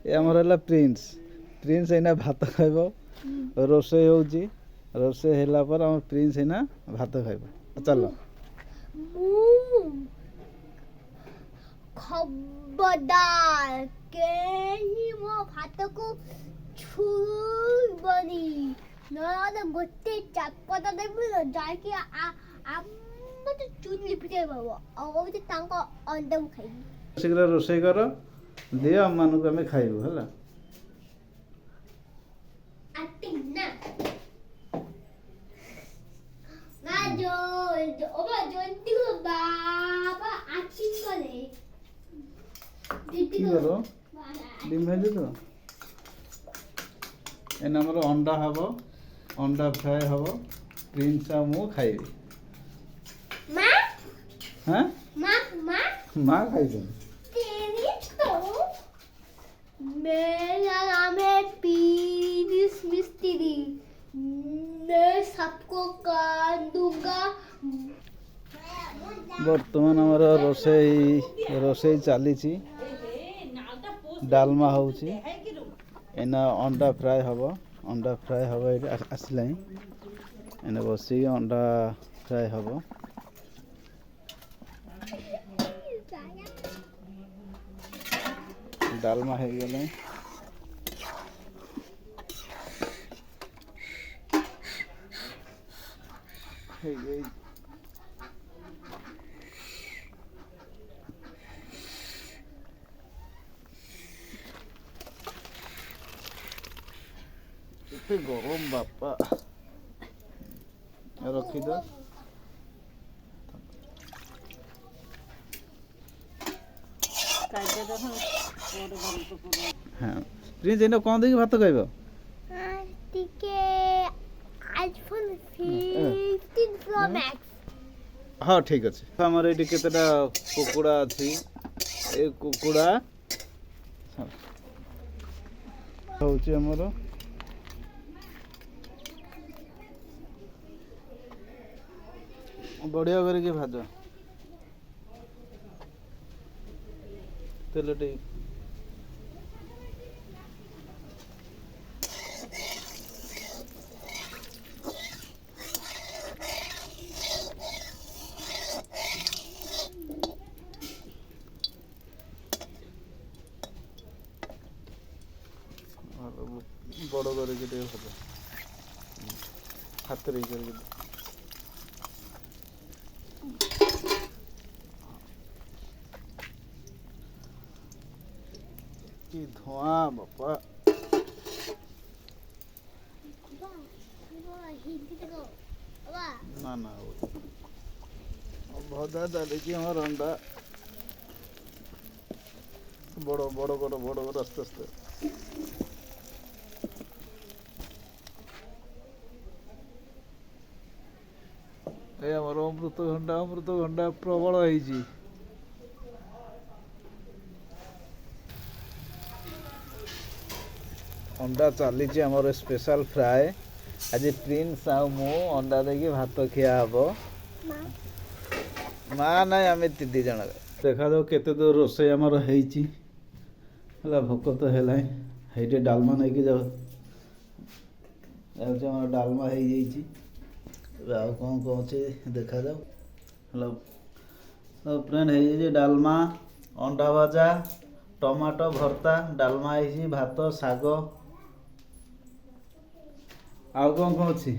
ଏ ଆମର ହେଲା prince. Prince ଏଇନା ଭାତ ଖାଇବ। ରୋଷେଇ ହେଉଛି, ରୋଷେଇ ହେଲା ପରେ ଆମ ପ୍ରିନ୍ସ ଏଇନା ଭାତ ଖାଇବ। ଚାଲ। ଖବରଦାର କେହି ମୋ ଭାତକୁ ଛୁଇଁବନି, ନହେଲେ ଗୋଟେ ଚାପଟା ଦେବି ଯାଇକି ମତେ ଚୁଲି ଫିଟେଇ ଦେବ ଆଉ ତାଙ୍କ ଅଣ୍ଡା ମୁଁ ଖାଇବି। ଶୀଘ୍ର ରୋଷେଇ କର, ଦିଅ ଆମମାନଙ୍କୁ ଆମେ ଖାଇବୁ ହେଲା। ডিম ভেজে তো এনে আমার অন্ডা হব, অন্ডা ফ্রাই হব, প্রিন্স আর মু খাইবি। হ্যাঁ মা খাইছেন। मेरा नाम है पीरिस मिस्त्री, मैं सबको कर दूंगा। बर्तमान आमर रोसई चली डालमा होची एना अंडा फ्राए हम, अंडा फ्राए हम ये आसला एने बस अंडा फ्राए हम। डालमा हो गले गरम बापा रखीद। हाँ प्रिंस एने कौन देखिए भात खाइब? IPhone 15 pro max. हाँ ठीक अच्छे। आमर ये केतेटा कुकुड़ा अच्छी, ए कुकुड़ा होची आमर बढ़िया करके भाज तेल टे बड़ करके भाज हाथ रे करके कि धुआं बापा। ना ना भजा चली हमार अंडा बड़ बड़ कर बड़ कर आस्ते आस्ते। ये आमर अमृतभंडा प्रबल है। अंडा चली आमर स्पेशल फ्राए। आज प्रिंस आ मु अंडा देकी भात खिया हम। माँ ना आम दी जन देखा दो केते दूर रोषे आमर है भोक तो है डालमा नहीं कि जाओ डालमा हो कौन कौन अच्छे देखा जाओ। हेलो फ्रेंड है डालमा, अंडा भजा, टमाटो भर्ता, डालमा है, भात, शाग, आउ कौन कौन अच्छी